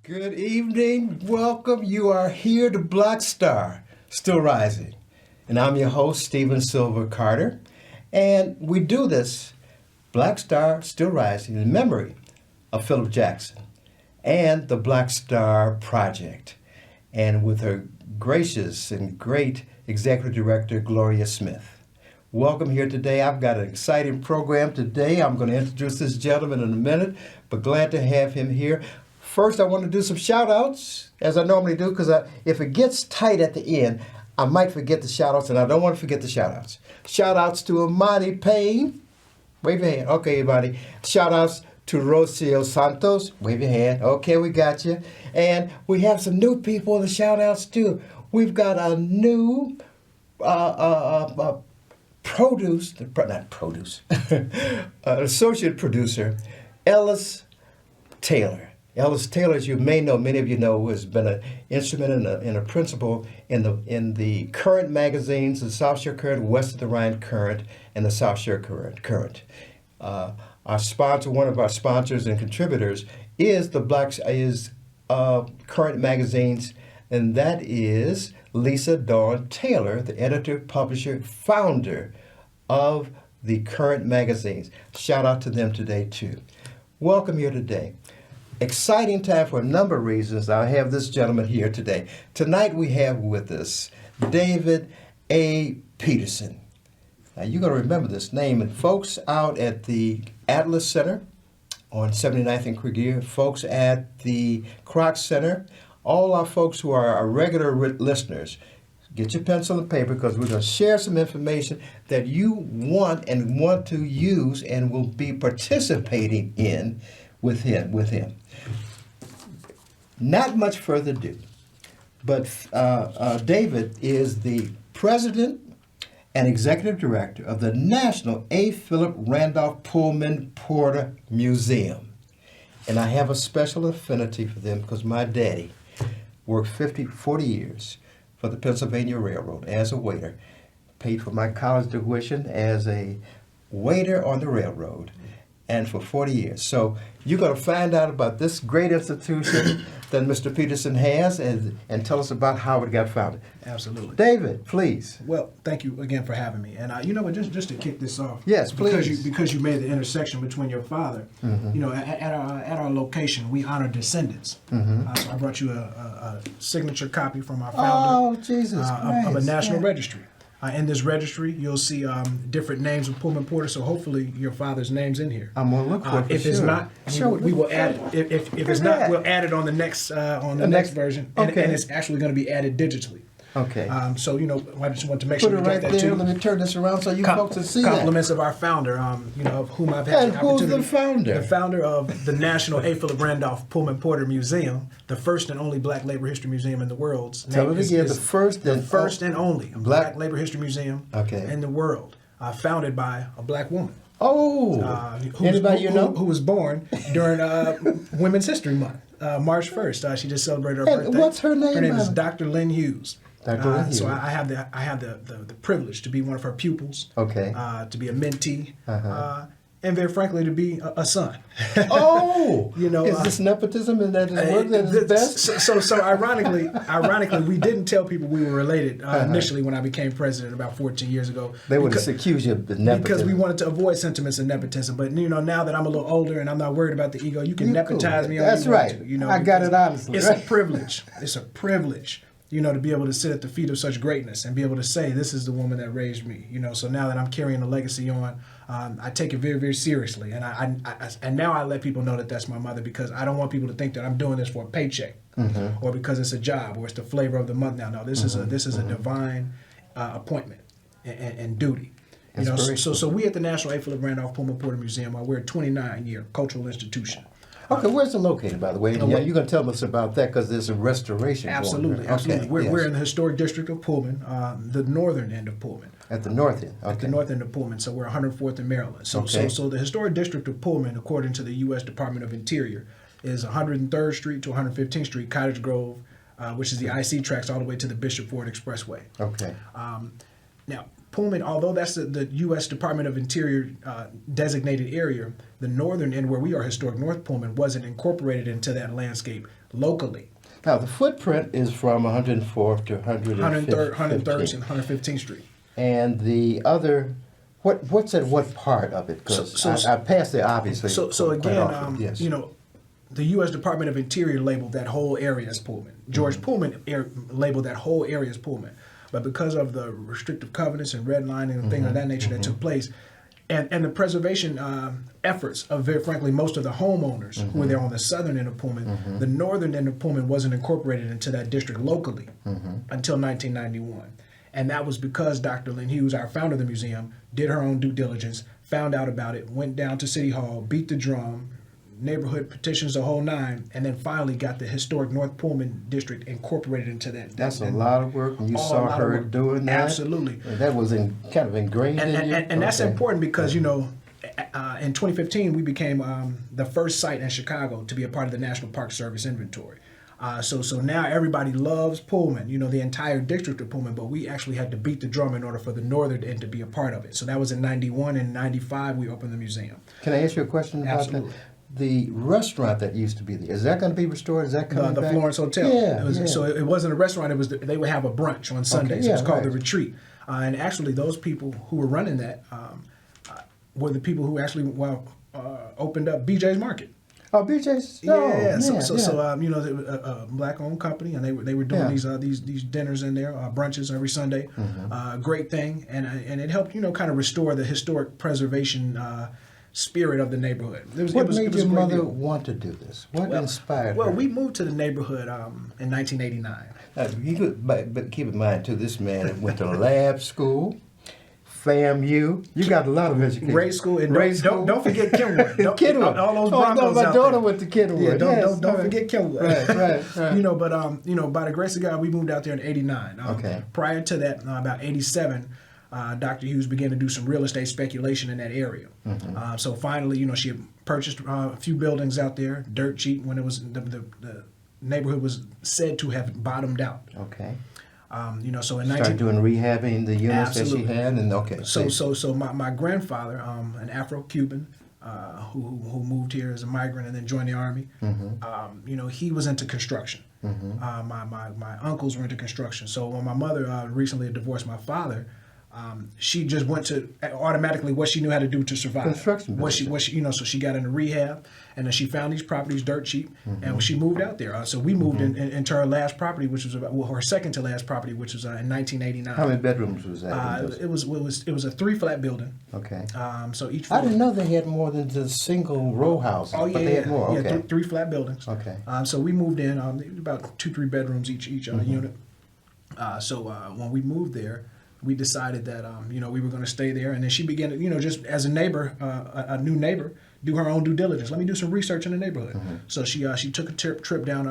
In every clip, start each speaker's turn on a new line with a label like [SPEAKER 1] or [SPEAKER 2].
[SPEAKER 1] Good evening. Welcome. You are here to Black Star, Still Rising. And I'm your host, Stephen Silver Carter. And we do this, Black Star, Still Rising, in memory of Philip Jackson and the Black Star Project. And with her gracious and great executive director, Gloria Smith. Welcome here today. I've got an exciting program today. I'm going to introduce this gentleman in a minute, but glad to have him here. First, I want to do some shout-outs, as I normally do, because if it gets tight at the end, I might forget the shout-outs, and I don't want to forget the shout-outs. Shout-outs to Imani Payne. Wave your hand. Okay, everybody. Shout-outs to Rocio Santos. Wave your hand. Okay, we got you. And we have some new people in the shout-outs, too. We've got a new associate producer, Ellis Taylor. Ellis Taylor, as you may know, many of you know, has been an instrument and a principal in the current magazines, the South Shore Current, West of the Rhine Current, and the South Shore Current. Our sponsor, one of our sponsors and contributors, is Current Magazines, and that is Lisa Dawn Taylor, the editor, publisher, founder of the Current Magazines. Shout out to them today too. Welcome here today. Exciting time for a number of reasons. I have this gentleman here today. Tonight we have with us David A. Peterson. Now you're going to remember this name. And folks out at the Atlas Center on 79th and Krieger, folks at the Kroc Center, all our folks who are our regular listeners, get your pencil and paper because we're going to share some information that you want to use and will be participating in with him. Not much further ado, but David is the president and executive director of the National A. Philip Randolph Pullman Porter Museum. And I have a special affinity for them because my daddy worked 40 years for the Pennsylvania Railroad as a waiter, paid for my college tuition as a waiter on the railroad, and for 40 years. So you're going to find out about this great institution that Mr. Peterson has and tell us about how it got founded.
[SPEAKER 2] Absolutely.
[SPEAKER 1] David, please.
[SPEAKER 2] Well, thank you again for having me. And you know what, just to kick this off.
[SPEAKER 1] Yes, please.
[SPEAKER 2] Because you made the intersection between your father.
[SPEAKER 1] Mm-hmm.
[SPEAKER 2] You know, at our location, we honor descendants.
[SPEAKER 1] Mm-hmm.
[SPEAKER 2] So I brought you a signature copy from our founder of a national registry. In this registry, you'll see different names of Pullman Porter, so hopefully your father's name's in here.
[SPEAKER 1] I'm going to look for it for
[SPEAKER 2] If it's not, we will add it. If it's not, we'll add it on the next next version, and it's actually going to be added digitally.
[SPEAKER 1] Okay.
[SPEAKER 2] So, you know, I just want to make sure
[SPEAKER 1] Put it
[SPEAKER 2] we
[SPEAKER 1] right
[SPEAKER 2] get that
[SPEAKER 1] there.
[SPEAKER 2] too.
[SPEAKER 1] Let me turn this around so you folks can see that.
[SPEAKER 2] Compliments of our founder, you know, of whom I've had
[SPEAKER 1] And
[SPEAKER 2] the
[SPEAKER 1] who's
[SPEAKER 2] opportunity.
[SPEAKER 1] the founder?
[SPEAKER 2] The founder of the National A. Philip Randolph Pullman Porter Museum, the first and only Black Labor History Museum in the world.
[SPEAKER 1] Tell it again, the first
[SPEAKER 2] and only Black Labor History Museum in the world, founded by a black woman.
[SPEAKER 1] Oh,
[SPEAKER 2] Who was born during Women's History Month, March 1st. She just celebrated her birthday.
[SPEAKER 1] What's her name?
[SPEAKER 2] Her name is Dr. Lynn Hughes. So
[SPEAKER 1] I
[SPEAKER 2] I have the privilege to be one of her pupils.
[SPEAKER 1] Okay.
[SPEAKER 2] To be a mentee, and very frankly, to be a son.
[SPEAKER 1] Oh,
[SPEAKER 2] you know,
[SPEAKER 1] is this nepotism and that is work that is best?
[SPEAKER 2] So ironically, we didn't tell people we were related initially when I became president about 14 years ago.
[SPEAKER 1] They would have accused you of nepotism
[SPEAKER 2] because we wanted to avoid sentiments of nepotism. But you know, now that I'm a little older and I'm not worried about the ego, you can nepotize me.
[SPEAKER 1] That's right.
[SPEAKER 2] You know,
[SPEAKER 1] I got it honestly.
[SPEAKER 2] It's a privilege. It's a privilege. You know, to be able to sit at the feet of such greatness and be able to say, this is the woman that raised me. You know, so now that I'm carrying the legacy on, I take it very, very seriously. And and now I let people know that that's my mother because I don't want people to think that I'm doing this for a paycheck or because it's a job or it's the flavor of the month now. No, this is a divine appointment and duty. You know, so we at the National A. Philip Randolph Pullman Porter Museum, we're a 29-year cultural institution.
[SPEAKER 1] Okay, where's it located, by the way? Yeah, you're going to tell us about that because there's a restoration
[SPEAKER 2] Absolutely,
[SPEAKER 1] going on.
[SPEAKER 2] absolutely. We're in the historic district of Pullman, the northern end of Pullman.
[SPEAKER 1] At the north end? Okay.
[SPEAKER 2] At the north end of Pullman, so we're 104th in Maryland. So the historic district of Pullman, according to the U.S. Department of Interior, is 103rd Street to 115th Street, Cottage Grove, which is the IC tracks all the way to the Bishop Ford Expressway.
[SPEAKER 1] Okay.
[SPEAKER 2] Now, Pullman, although that's the U.S. Department of Interior designated area, the northern end where we are, historic North Pullman, wasn't incorporated into that landscape locally.
[SPEAKER 1] Now, the footprint is from 104th to 103rd
[SPEAKER 2] 103rd and 115th Street.
[SPEAKER 1] And the other, what's at what part of it? Because I passed it, obviously.
[SPEAKER 2] So again,
[SPEAKER 1] yes.
[SPEAKER 2] The U.S. Department of Interior labeled that whole area as Pullman. George Pullman labeled that whole area as Pullman. But because of the restrictive covenants and redlining and things of that nature that took place, and the preservation efforts of, very frankly, most of the homeowners who were there on the southern end of Pullman, the northern end of Pullman wasn't incorporated into that district locally until 1991. And that was because Dr. Lynn Hughes, our founder of the museum, did her own due diligence, found out about it, went down to City Hall, beat the drum, neighborhood petitions, the whole nine, and then finally got the historic North Pullman district incorporated into that.
[SPEAKER 1] That's a lot of work, and you saw her doing that.
[SPEAKER 2] Absolutely.
[SPEAKER 1] That was kind of ingrained in you.
[SPEAKER 2] And that's important because, in 2015, we became the first site in Chicago to be a part of the National Park Service inventory. So now everybody loves Pullman, the entire district of Pullman, but we actually had to beat the drum in order for the northern end to be a part of it. So that was in 91, and in 95 we opened the museum.
[SPEAKER 1] Can I ask you a question about
[SPEAKER 2] Absolutely.
[SPEAKER 1] that? The restaurant that used to be there, is that going to be restored? Is that coming
[SPEAKER 2] The
[SPEAKER 1] back?
[SPEAKER 2] Florence Hotel.
[SPEAKER 1] Yeah,
[SPEAKER 2] So it wasn't a restaurant. It was they would have a brunch on Sundays.
[SPEAKER 1] Okay,
[SPEAKER 2] It was called
[SPEAKER 1] right.
[SPEAKER 2] the Retreat. And actually, those people who were running that were the people who actually opened up BJ's Market.
[SPEAKER 1] Oh, BJ's?
[SPEAKER 2] Yeah.
[SPEAKER 1] Oh,
[SPEAKER 2] They were a black-owned company, and they were doing these dinners in there, brunches every Sunday. Great thing, and it helped kind of restore the historic preservation spirit of the neighborhood.
[SPEAKER 1] What made your mother want to do this? What inspired her?
[SPEAKER 2] Well, we moved to the neighborhood in 1989.
[SPEAKER 1] But keep in mind, too, this man went to lab school, FAMU. You got a lot of education.
[SPEAKER 2] Grade school, and don't forget Kenwood.
[SPEAKER 1] Kenwood.
[SPEAKER 2] All those Broncos
[SPEAKER 1] my
[SPEAKER 2] out
[SPEAKER 1] daughter
[SPEAKER 2] there.
[SPEAKER 1] went to Kenwood.
[SPEAKER 2] Yeah, don't
[SPEAKER 1] Yes,
[SPEAKER 2] forget Kenwood.
[SPEAKER 1] Right.
[SPEAKER 2] By the grace of God, we moved out there in '89.
[SPEAKER 1] Okay.
[SPEAKER 2] Prior to that, about '87, Dr. Hughes began to do some real estate speculation in that area. So finally, she had purchased a few buildings out there, dirt cheap, when it was the neighborhood was said to have bottomed out.
[SPEAKER 1] Okay.
[SPEAKER 2] So in
[SPEAKER 1] Started doing rehabbing the units that she had, and okay.
[SPEAKER 2] So my grandfather, an Afro-Cuban, who moved here as a migrant and then joined the army, he was into construction. My uncles were into construction. So when my mother recently divorced my father, she just went to automatically what she knew how to do to survive.
[SPEAKER 1] Construction.
[SPEAKER 2] So she got into rehab, and then she found these properties dirt cheap, and she moved out there. So we moved into her last property, which was her second to last property, which was in 1989.
[SPEAKER 1] How many bedrooms was that?
[SPEAKER 2] It was a 3-flat building.
[SPEAKER 1] Okay.
[SPEAKER 2] So each.
[SPEAKER 1] I didn't know they had more than just single row houses.
[SPEAKER 2] Oh yeah,
[SPEAKER 1] but they had more. Okay.
[SPEAKER 2] Yeah, 3 flat buildings.
[SPEAKER 1] Okay.
[SPEAKER 2] So we moved in about 2-3 bedrooms each unit. So when we moved there, we decided that we were going to stay there, and then she began to just as a neighbor, a new neighbor, do her own due diligence. Let me do some research in the neighborhood. So she took a trip down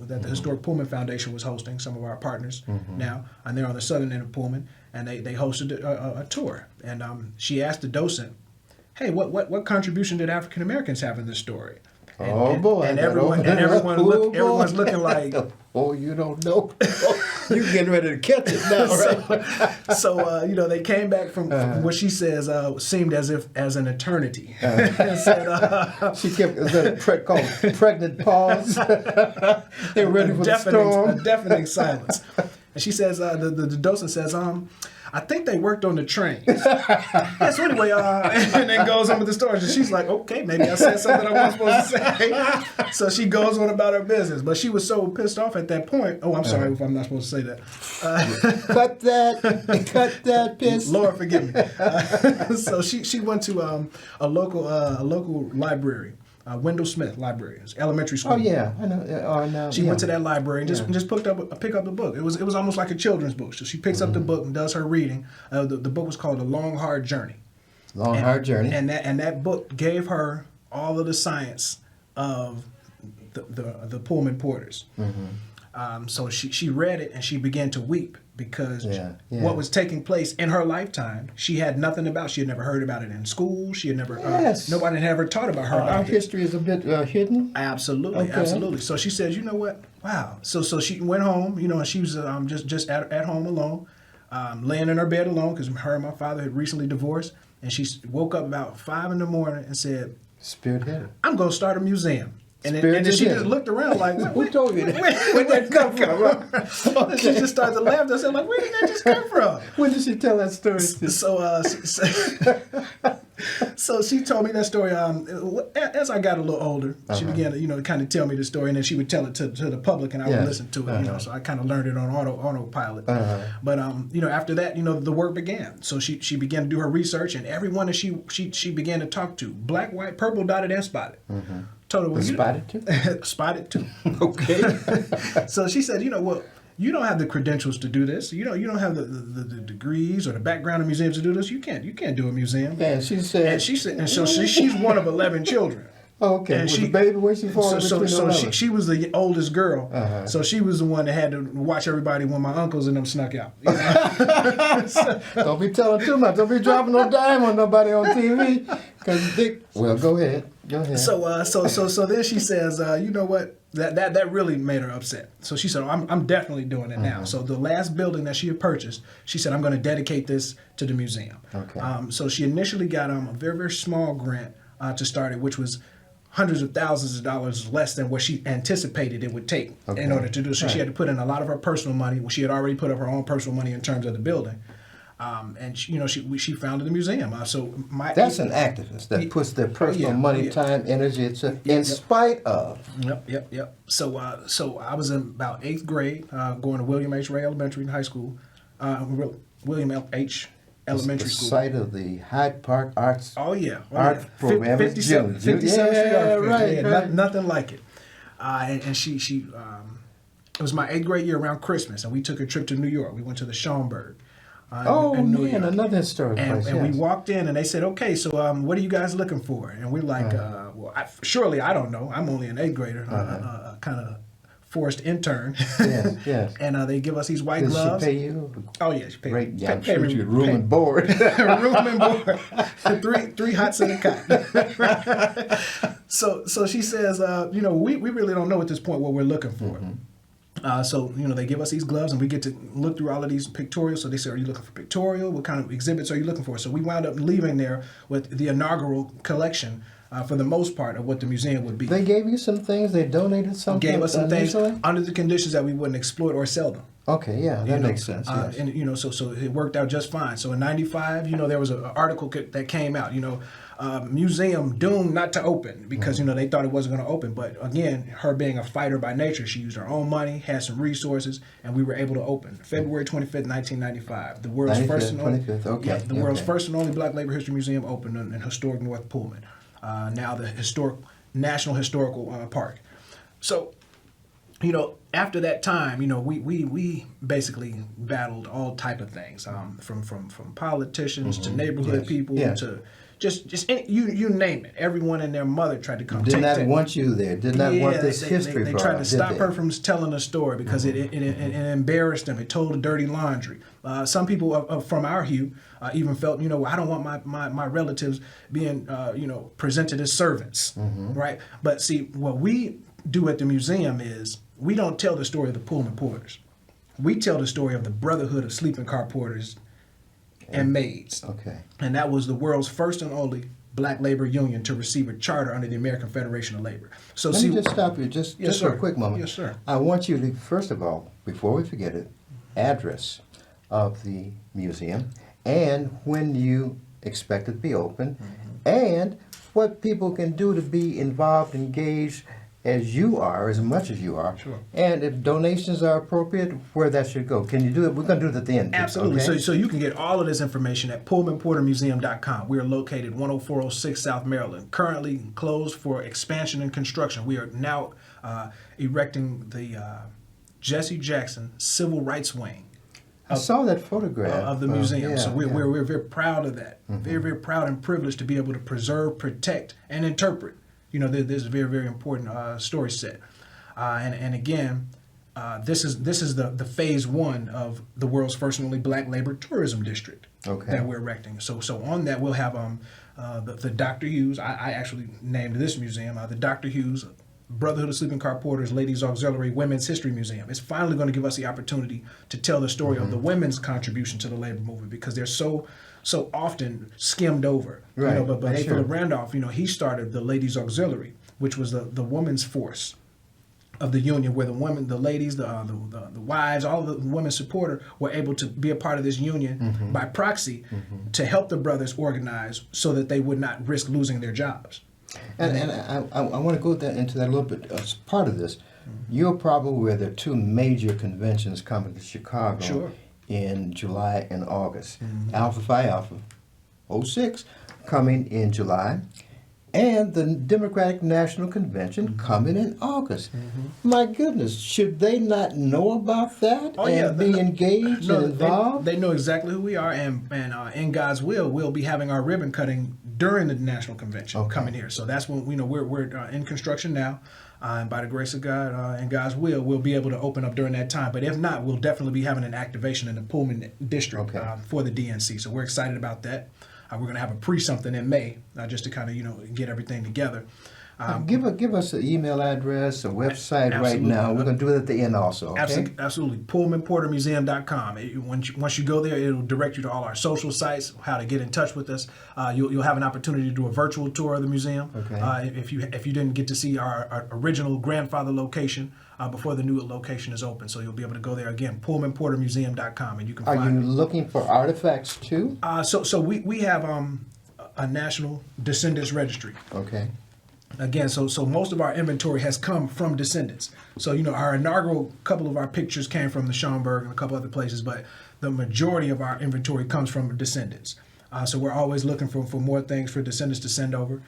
[SPEAKER 2] that the Historic Pullman Foundation was hosting, some of our partners now, and they're on the southern end of Pullman, and they hosted a tour, and she asked the docent, "Hey, what contribution did African Americans have in this story?" And everyone's looking like,
[SPEAKER 1] "Oh, you don't know." You're getting ready to catch it now, right?
[SPEAKER 2] So they came back from what she says seemed as an eternity. And said,
[SPEAKER 1] she kept called pregnant pause. They're ready for the storm.
[SPEAKER 2] A deafening silence. And she says, the docent says, I think they worked on the train. Yeah, so anyway, and then goes on with the story. And she's like, okay, maybe I said something I wasn't supposed to say. So she goes on about her business. But she was so pissed off at that point. Oh, I'm sorry if I'm not supposed to say that.
[SPEAKER 1] Cut that, piss.
[SPEAKER 2] Lord, forgive me. So she went to a local library. Wendell Smith Library, elementary school.
[SPEAKER 1] Oh yeah, I know.
[SPEAKER 2] She went to that library and just pick up the book. It was almost like a children's book. So she picks up the book and does her reading. The book was called A Long Hard Journey.
[SPEAKER 1] Hard Journey.
[SPEAKER 2] And that book gave her all of the science of the Pullman Porters. So she read it and she began to weep because what was taking place in her lifetime, she had nothing about. She had never heard about it in school. She had never, nobody had ever taught about her.
[SPEAKER 1] Our history is a bit hidden.
[SPEAKER 2] Absolutely, absolutely. So she says, you know what? Wow. So she went home, and she was just at home alone. laying in her bed alone because her and my father had recently divorced. And she woke up about 5 in the morning and said,
[SPEAKER 1] Spirit headed.
[SPEAKER 2] I'm going to start a museum. And then
[SPEAKER 1] Spirit
[SPEAKER 2] she
[SPEAKER 1] headed.
[SPEAKER 2] just looked around like,
[SPEAKER 1] Who told you that? Where'd that come from?
[SPEAKER 2] And she just started to laugh. I said, like, where did that just come from?
[SPEAKER 1] When did she tell that story?
[SPEAKER 2] So she told me that story as I got a little older. She began to, kind of tell me the story, and then she would tell it to the public, and I would listen to it. So I kind of learned it on autopilot. But after that, the work began. So she began to do her research, and everyone that she began to talk to, black, white, purple, dotted, and spotted. Told her, well,
[SPEAKER 1] spotted too?
[SPEAKER 2] Spotted too.
[SPEAKER 1] Okay.
[SPEAKER 2] So she said, well, you don't have the credentials to do this. You don't have the degrees or the background in museums to do this. You can't do a museum.
[SPEAKER 1] And she said,
[SPEAKER 2] so she's one of 11 children.
[SPEAKER 1] Okay.
[SPEAKER 2] And
[SPEAKER 1] Was
[SPEAKER 2] she,
[SPEAKER 1] the baby where she falling
[SPEAKER 2] so she was the oldest girl. So she was the one that had to watch everybody when my uncles and them snuck out.
[SPEAKER 1] Don't be telling too much. Don't be dropping no dime on nobody on TV. Well, go ahead. Go ahead.
[SPEAKER 2] So then she says, you know what? That really made her upset. So she said, I'm definitely doing it now. So the last building that she had purchased, she said, I'm going to dedicate this to the museum.
[SPEAKER 1] Okay.
[SPEAKER 2] So she initially got a very, very small grant to start it, which was hundreds of thousands of dollars less than what she anticipated it would take in order to do. So she had to put in a lot of her personal money. She had already put up her own personal money in terms of the building. And she founded the museum. That's
[SPEAKER 1] an activist that puts their personal money, time, energy, etc. in spite of.
[SPEAKER 2] Yep. So I was in about 8th grade, going to William H. Ray Elementary in high school, William H. Elementary School.
[SPEAKER 1] The site of the Hyde Park Arts.
[SPEAKER 2] Art
[SPEAKER 1] program.
[SPEAKER 2] 57th Street Art
[SPEAKER 1] Right.
[SPEAKER 2] Nothing like it. And she it was my 8th grade year around Christmas, and we took a trip to New York. We went to the Schomburg. In New York.
[SPEAKER 1] Another historic place.
[SPEAKER 2] And we walked in, and they said, "Okay, so what are you guys looking for?" And we're like, surely I don't know. I'm only an 8th grader, kind of forced intern.
[SPEAKER 1] Yes.
[SPEAKER 2] And they give us these white gloves.
[SPEAKER 1] Did she pay you?
[SPEAKER 2] Oh yeah, she paid.
[SPEAKER 1] Great. Yeah, I'm sure you room and board.
[SPEAKER 2] Room and board. three hots and a cot. So she says, we really don't know at this point what we're looking for. So they give us these gloves, and we get to look through all of these pictorials. So they say, are you looking for pictorial? What kind of exhibits are you looking for? So we wound up leaving there with the inaugural collection, for the most part, of what the museum would be.
[SPEAKER 1] They gave you some things. They donated something.
[SPEAKER 2] Gave us some things under the conditions that we wouldn't exploit or sell them.
[SPEAKER 1] Okay, yeah, that makes sense. Yes.
[SPEAKER 2] And so it worked out just fine. So in '95, there was an article that came out. Museum doomed not to open because they thought it wasn't going to open. But again, her being a fighter by nature, she used her own money, had some resources, and we were able to open February 25th, 1995. The world's first and only world's first and only Black Labor History Museum opened in historic North Pullman. Now the National Historical Park. So, after that time, we basically battled all type of things, from politicians to neighborhood people to just you name it. Everyone and their mother tried to come.
[SPEAKER 1] Did not want you there. Did not want this history.
[SPEAKER 2] They tried to stop her from telling a story because it embarrassed them. It told a dirty laundry. Some people from our hue even felt, I don't want my relatives being, presented as servants, right? But see, what we do at the museum is we don't tell the story of the Pullman Porters. We tell the story of the Brotherhood of Sleeping Car Porters and Maids.
[SPEAKER 1] Okay.
[SPEAKER 2] And that was the world's first and only Black labor union to receive a charter under the American Federation of Labor. So
[SPEAKER 1] Let me just stop you just for a quick moment.
[SPEAKER 2] Yes, sir.
[SPEAKER 1] I want you to, first of all, before we forget it, address of the museum and when you expect it to be open and what people can do to be involved, engaged as you are, as much as you are.
[SPEAKER 2] Sure.
[SPEAKER 1] And if donations are appropriate, where that should go. Can you do it? We're going to do it at the end.
[SPEAKER 2] Absolutely.
[SPEAKER 1] Okay?
[SPEAKER 2] So you can get all of this information at PullmanPorterMuseum.com. We are located 10406 South Maryland, currently closed for expansion and construction. We are now erecting the Jesse Jackson Civil Rights Wing.
[SPEAKER 1] I saw that photograph
[SPEAKER 2] of the museum. So we're very proud of that. Very, very proud and privileged to be able to preserve, protect, and interpret. There's a very, very important story set. And again, this is the phase one of the world's first and only Black labor tourism district that we're erecting. So on that, we'll have the Dr. Hughes. I actually named this museum the Dr. Hughes Brotherhood of Sleeping Car Porters Ladies Auxiliary Women's History Museum. It's finally going to give us the opportunity to tell the story of the women's contribution to the labor movement, because they're so often skimmed over.
[SPEAKER 1] Right.
[SPEAKER 2] You know, but A.
[SPEAKER 1] Sure.
[SPEAKER 2] Philip Randolph, you know, he started the Ladies Auxiliary, which was the women's force of the union, where the women, the ladies, the wives, all of the women supporter were able to be a part of this union by proxy to help the brothers organize so that they would not risk losing their jobs.
[SPEAKER 1] And I want to go into that a little bit as part of this. You're probably aware there are two major conventions coming to Chicago
[SPEAKER 2] Sure.
[SPEAKER 1] in July and August. Alpha Phi Alpha, '06, coming in July, and the Democratic National Convention coming in August. My goodness, should they not know about that be engaged and involved?
[SPEAKER 2] They know exactly who we are, and in God's will, we'll be having our ribbon cutting during the National Convention coming here. So that's when we're in construction now. And by the grace of God and God's will, we'll be able to open up during that time. But if not, we'll definitely be having an activation in the Pullman district for the DNC. So we're excited about that. We're going to have a pre-something in May just to kind of, get everything together.
[SPEAKER 1] Give us an email address, a website right now. We're going to do it at the end also, okay?
[SPEAKER 2] Absolutely. PullmanPorterMuseum.com. Once you go there, it'll direct you to all our social sites, how to get in touch with us. You'll have an opportunity to do a virtual tour of the museum.
[SPEAKER 1] Okay.
[SPEAKER 2] If you didn't get to see our original grandfather location before the new location is open. So you'll be able to go there again, PullmanPorterMuseum.com, and you can find
[SPEAKER 1] Are you looking for artifacts too?
[SPEAKER 2] So we have a national descendants registry.
[SPEAKER 1] Okay.
[SPEAKER 2] Again, so most of our inventory has come from descendants. So, our inaugural couple of our pictures came from the Schaumburg and a couple other places, but the majority of our inventory comes from descendants. So we're always looking for more things for descendants to send over.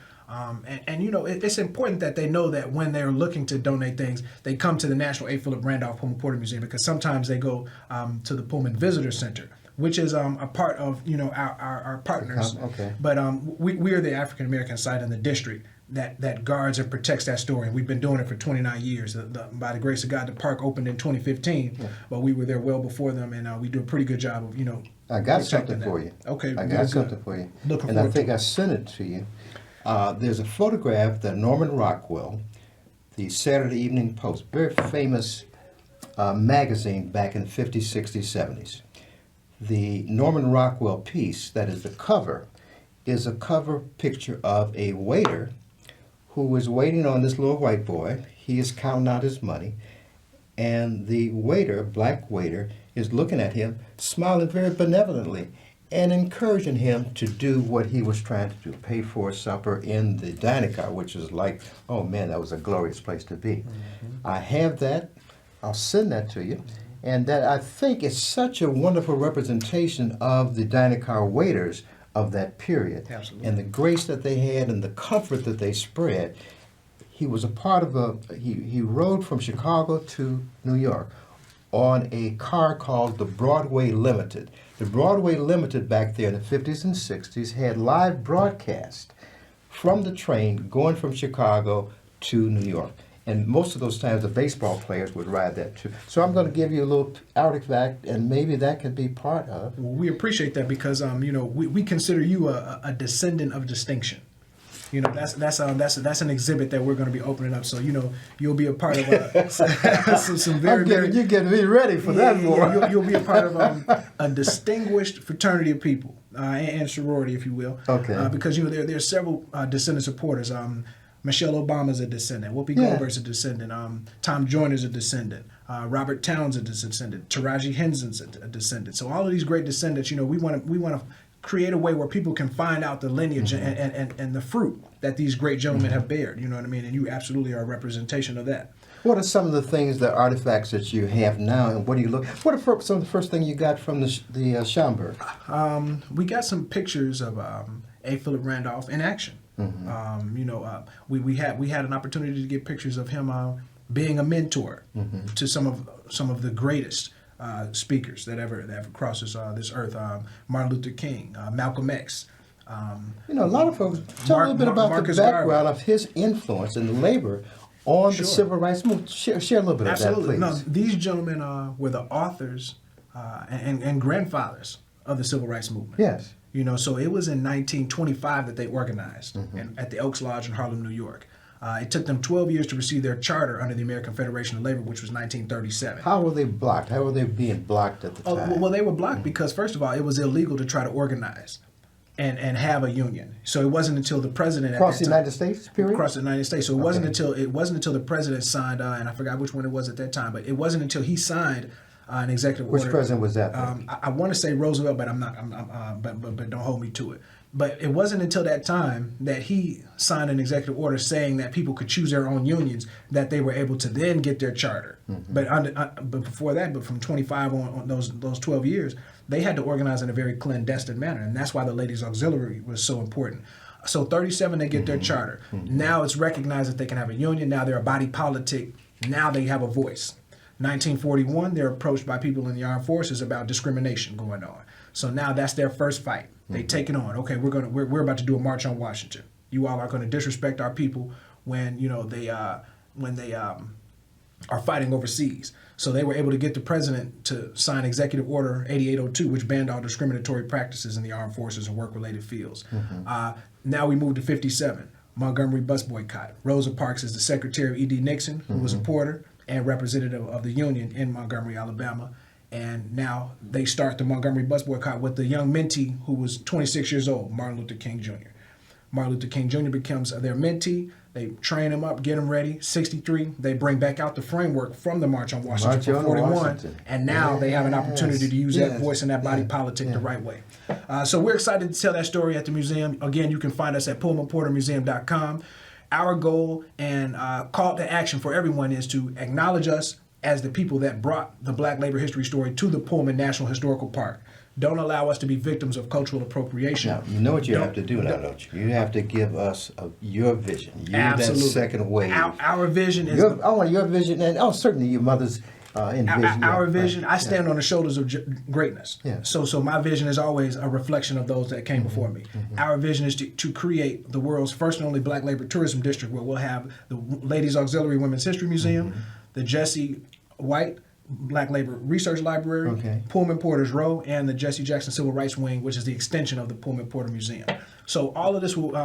[SPEAKER 2] It's important that they know that when they're looking to donate things, they come to the National A. Philip Randolph Pullman Porter Museum, because sometimes they go to the Pullman Visitor Center, which is a part of our partners.
[SPEAKER 1] Okay.
[SPEAKER 2] But we are the African American site in the district that guards and protects that story. And we've been doing it for 29 years. By the grace of God, the park opened in 2015, but we were there well before them, and we do a pretty good job of
[SPEAKER 1] I got something for you.
[SPEAKER 2] Okay,
[SPEAKER 1] I got something for you.
[SPEAKER 2] Looking
[SPEAKER 1] and I
[SPEAKER 2] forward
[SPEAKER 1] think
[SPEAKER 2] to
[SPEAKER 1] I sent it to you. There's a photograph that Norman Rockwell, the Saturday Evening Post, very famous magazine back in the 50s, 60s, 70s. The Norman Rockwell piece, that is the cover, is a cover picture of a waiter who is waiting on this little white boy. He is counting out his money, and the waiter, black waiter, is looking at him, smiling very benevolently, and encouraging him to do what he was trying to do, pay for supper in the dining car, which is like, oh man, that was a glorious place to be. I have that. I'll send that to you. And that, I think, is such a wonderful representation of the dining car waiters of that period.
[SPEAKER 2] Absolutely.
[SPEAKER 1] And the grace that they had and the comfort that they spread. He was a part of he rode from Chicago to New York on a car called the Broadway Limited. The Broadway Limited back there in the 50s and 60s had live broadcast from the train going from Chicago to New York. And most of those times the baseball players would ride that too. So I'm going to give you a little artifact, and maybe that could be part of.
[SPEAKER 2] Well, we appreciate that, because we consider you a descendant of distinction. That's an exhibit that we're going to be opening up. So you'll be a part of some very
[SPEAKER 1] You're getting me ready for that more.
[SPEAKER 2] You'll be a part of a distinguished fraternity of people and sorority, if you will.
[SPEAKER 1] Okay.
[SPEAKER 2] Because there are several descendant supporters. Michelle Obama's a descendant. Whoopi Goldberg's a descendant. Tom Joyner's a descendant. Robert Towns is a descendant. Taraji Henson's a descendant. So all of these great descendants, we want to create a way where people can find out the lineage and the fruit that these great gentlemen have bared. You know what I mean? And you absolutely are a representation of that.
[SPEAKER 1] What are some of the things, the artifacts that you have now, and what do you look? What are some of the first things you got from the Schaumburg?
[SPEAKER 2] We got some pictures of A. Philip Randolph in action. We had an opportunity to get pictures of him being a mentor to some of the greatest speakers that ever crossed this earth. Martin Luther King, Malcolm X.
[SPEAKER 1] A lot of folks tell a little bit about
[SPEAKER 2] Marcus
[SPEAKER 1] the background
[SPEAKER 2] Garvey.
[SPEAKER 1] of his influence and the labor on the civil rights movement. Share a little bit
[SPEAKER 2] Absolutely.
[SPEAKER 1] of that,
[SPEAKER 2] No,
[SPEAKER 1] please.
[SPEAKER 2] these gentlemen were the authors and grandfathers of the civil rights movement.
[SPEAKER 1] Yes.
[SPEAKER 2] So it was in 1925 that they organized at the Elks Lodge in Harlem, New York. It took them 12 years to receive their charter under the American Federation of Labor, which was 1937.
[SPEAKER 1] How were they blocked? How were they being blocked at the time?
[SPEAKER 2] Well, they were blocked because, first of all, it was illegal to try to organize and have a union. So it wasn't until the president
[SPEAKER 1] Across the United States, period?
[SPEAKER 2] Across the United States. So it wasn't until the president signed, and I forgot which one it was at that time, but it wasn't until he signed an executive order.
[SPEAKER 1] Which president was that?
[SPEAKER 2] I want to say Roosevelt, but I'm not. But don't hold me to it. But it wasn't until that time that he signed an executive order saying that people could choose their own unions that they were able to then get their charter. But before that, but from 25 on those 12 years, they had to organize in a very clandestine manner, and that's why the Ladies Auxiliary was so important. So 37, they get their charter. Now it's recognized that they can have a union. Now they're a body politic. Now they have a voice. 1941, they're approached by people in the armed forces about discrimination going on. So now that's their first fight. They take it on. Okay, we're about to do a march on Washington. You all are going to disrespect our people when they are fighting overseas. So they were able to get the president to sign Executive Order 8802, which banned all discriminatory practices in the armed forces and work-related fields. Now we move to 57, Montgomery bus boycott. Rosa Parks is the secretary of E.D. Nixon, who was a porter and representative of the union in Montgomery, Alabama. And now they start the Montgomery bus boycott with the young mentee who was 26 years old, Martin Luther King Jr. Martin Luther King Jr. becomes their mentee. They train him up, get him ready. 63, they bring back out the framework from the March on Washington for 41. And now they have an opportunity to use that voice and that body politic the right way. So we're excited to tell that story at the museum. Again, you can find us at PullmanPorterMuseum.com. Our goal and call to action for everyone is to acknowledge us as the people that brought the Black labor history story to the Pullman National Historical Park. Don't allow us to be victims of cultural appropriation.
[SPEAKER 1] Now, you know what you have to do now, don't you? You have to give us your vision.
[SPEAKER 2] Absolutely.
[SPEAKER 1] That second wave.
[SPEAKER 2] Our vision is...
[SPEAKER 1] I want your vision, and certainly your mother's envision.
[SPEAKER 2] Our vision, I stand on the shoulders of greatness.
[SPEAKER 1] Yeah.
[SPEAKER 2] So my vision is always a reflection of those that came before me. Our vision is to create the world's first and only Black labor tourism district, where we'll have the Ladies Auxiliary Women's History Museum, the Jesse White Black Labor Research Library, Pullman Porter's Row, and the Jesse Jackson Civil Rights Wing, which is the extension of the Pullman Porter Museum. So all of this will,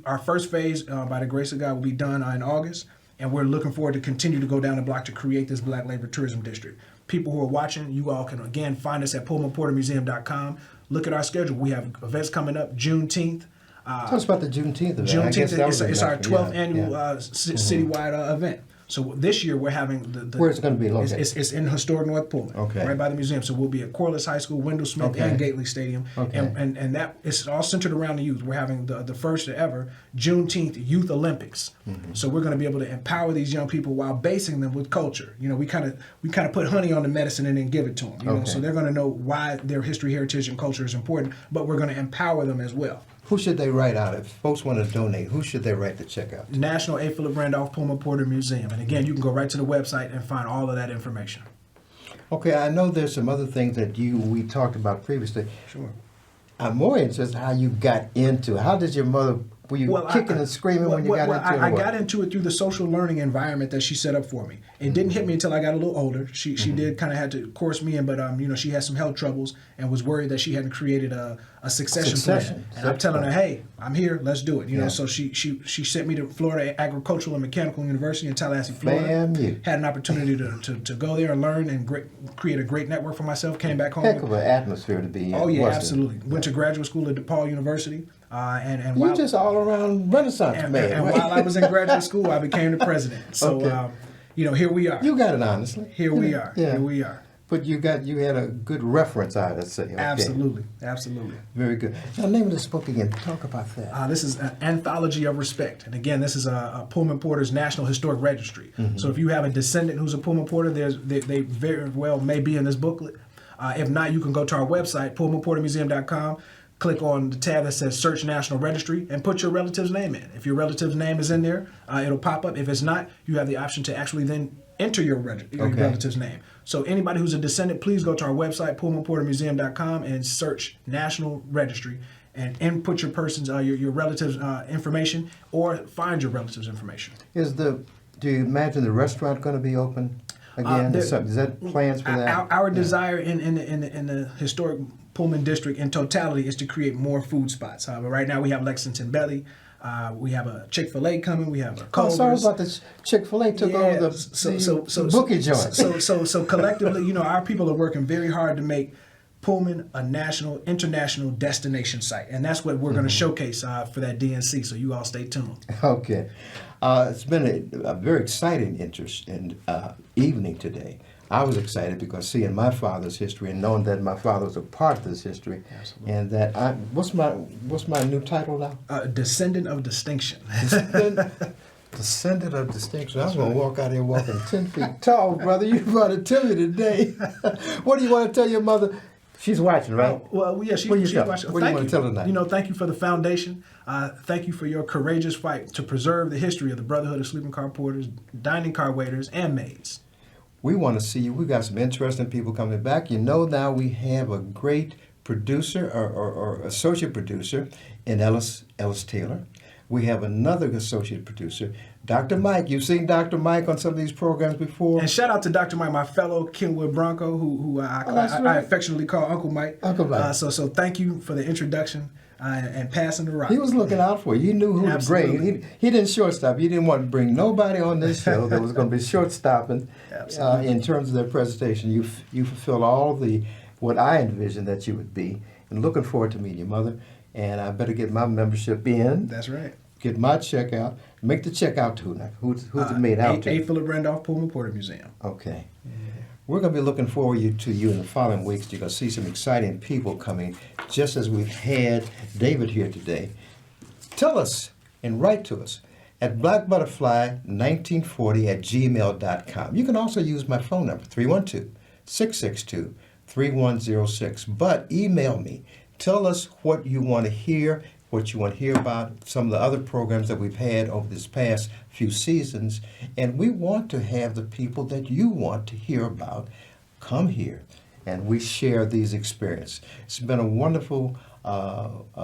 [SPEAKER 2] our first phase, by the grace of God, will be done in August, and we're looking forward to continue to go down the block to create this Black Labor Tourism District. People who are watching, you all can, again, find us at PullmanPorterMuseum.com. Look at our schedule. We have events coming up Juneteenth.
[SPEAKER 1] Tell us about the Juneteenth event.
[SPEAKER 2] Juneteenth, it's our 12th annual citywide event. So this year we're having
[SPEAKER 1] where's it going to be located?
[SPEAKER 2] It's in historic North Pullman, right by the museum. So we'll be at Corliss High School, Wendell Smith, and Gately Stadium, and that it's all centered around the youth. We're having the first ever Juneteenth Youth Olympics. So we're going to be able to empower these young people while basing them with culture. We kind of put honey on the medicine and then give it to them. You know? So they're going to know why their history, heritage, and culture is important. But we're going to empower them as well.
[SPEAKER 1] Who should they write out? If folks want to donate, who should they write the check out to?
[SPEAKER 2] National A. Philip Randolph Pullman Porter Museum. And again, you can go right to the website and find all of that information.
[SPEAKER 1] Okay, I know there's some other things that we talked about previously.
[SPEAKER 2] Sure.
[SPEAKER 1] I'm more interested in how you got into it. How did your mother... Were you kicking and screaming when you got into it?
[SPEAKER 2] I got into it through the social learning environment that she set up for me. It didn't hit me until I got a little older. She did kind of had to course me in, but she had some health troubles and was worried that she hadn't created a succession plan. And I'm telling her, hey, I'm here, let's do it. So she sent me to Florida Agricultural and Mechanical University in Tallahassee, Florida. Had an opportunity to go there and learn and create a great network for myself. Came back home.
[SPEAKER 1] Heck of an atmosphere to be in.
[SPEAKER 2] Oh yeah, absolutely. Went to graduate school at DePaul University. And
[SPEAKER 1] you just all around Renaissance man.
[SPEAKER 2] And while I was in graduate school, I became the president. So, here we are.
[SPEAKER 1] You got it honestly.
[SPEAKER 2] Here we are.
[SPEAKER 1] Yeah.
[SPEAKER 2] Here we are.
[SPEAKER 1] But you had a good reference, I would say. Okay.
[SPEAKER 2] Absolutely.
[SPEAKER 1] Very good. Now, name of this book again. Talk about that.
[SPEAKER 2] This is an anthology of respect. And again, this is a Pullman Porter's National Historic Registry. So if you have a descendant who's a Pullman Porter, they very well may be in this booklet. If not, you can go to our website, PullmanPorterMuseum.com. Click on the tab that says Search National Registry and put your relative's name in. If your relative's name is in there, it'll pop up. If it's not, you have the option to actually then enter your relative's name. So anybody who's a descendant, please go to our website, PullmanPorterMuseum.com, and search National Registry and input your person's your relative's information, or find your relative's information.
[SPEAKER 1] Do you imagine the restaurant going to be open again? Is that plans for that?
[SPEAKER 2] Our desire in the historic Pullman district in totality is to create more food spots. But right now we have Lexington Belly, We have a Chick-fil-A coming. We have a
[SPEAKER 1] Oh,
[SPEAKER 2] Culver's.
[SPEAKER 1] sorry about the Chick-fil-A took over the bookie joint.
[SPEAKER 2] So collectively, you know, our people are working very hard to make Pullman a national, international destination site, and that's what we're going to showcase for that DNC. So you all stay tuned.
[SPEAKER 1] Okay. It's been a very exciting evening today. I was excited because seeing my father's history and knowing that my father was a part of this history.
[SPEAKER 2] Absolutely.
[SPEAKER 1] And that what's my new title now?
[SPEAKER 2] Descendant of distinction.
[SPEAKER 1] Descendant of distinction. I'm going to walk out here walking 10 feet tall, brother. You brought it to me today. What do you want to tell your mother? She's watching, right?
[SPEAKER 2] Well, yeah, she's watching.
[SPEAKER 1] What do you want to tell her tonight?
[SPEAKER 2] You know, thank you for the foundation. Thank you for your courageous fight to preserve the history of the Brotherhood of Sleeping Car Porters, dining car waiters, and maids.
[SPEAKER 1] We want to see you. We got some interesting people coming back. You know, now we have a great producer or associate producer in Ellis Taylor. We have another associate producer, Dr. Mike. You've seen Dr. Mike on some of these programs before.
[SPEAKER 2] And shout out to Dr. Mike, my fellow Kenwood Bronco, who I affectionately call Uncle Mike.
[SPEAKER 1] Uncle Mike.
[SPEAKER 2] So thank you for the introduction and passing the rock.
[SPEAKER 1] He was looking out for you. He knew who
[SPEAKER 2] Absolutely.
[SPEAKER 1] to bring. He didn't shortstop. He didn't want to bring nobody on this show that was going to be shortstopping in terms of their presentation. You fulfilled all what I envisioned that you would be. And looking forward to meeting your mother. And I better get my membership in.
[SPEAKER 2] That's right.
[SPEAKER 1] Get my check out. Make the check out to who now? Who's it made out to?
[SPEAKER 2] 8 Philip Randolph Pullman Porter Museum.
[SPEAKER 1] Okay. We're going to be looking forward to you in the following weeks. You're going to see some exciting people coming, just as we've had David here today. Tell us and write to us at blackbutterfly1940@gmail.com. You can also use my phone number, 312-662-3106. But email me. Tell us what you want to hear, what you want to hear about, some of the other programs that we've had over this past few seasons. And we want to have the people that you want to hear about come here, and we share these experiences. It's been a wonderful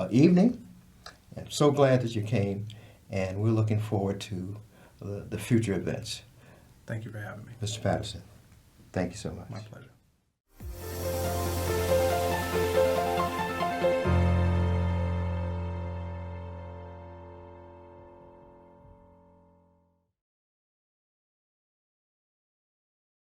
[SPEAKER 1] evening. I'm so glad that you came, and we're looking forward to the future events.
[SPEAKER 2] Thank you for having me.
[SPEAKER 1] Mr. Patterson, thank you so much.
[SPEAKER 2] My pleasure.